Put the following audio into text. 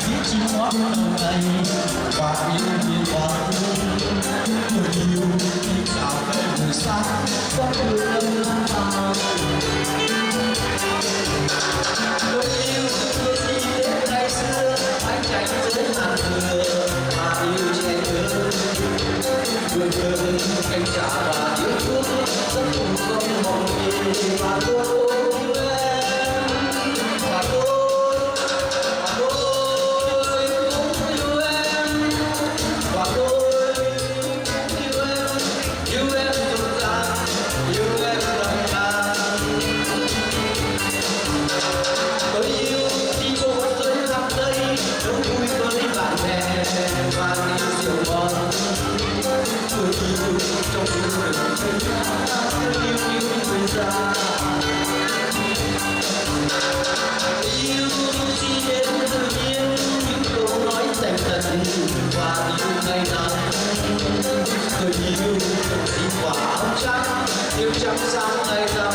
biết chim hót đầu ngày và yêu miền hoàng người yêu đi dạo về buổi sáng có đường đông lang thang người yêu người đi đến ngày xưa anh chạy dưới hàng dừa mà yêu che chở người thơm cánh trà và yêu thương rất cùng không mong gì mà tôi yêu em và tôi cũng yêu em và tôi yêu em rộn ràng yêu em lòng càng tôi yêu đi phố dưới khắp đây nấu vui với bạn bè và yêu rượu ngon tôi yêu trong người yêu người già yêu chỉ đến tự nhiên những câu nói thành thật và yêu ngày nắng tôi yêu chỉ quả áo trắng yêu trắng sáng ngày rằm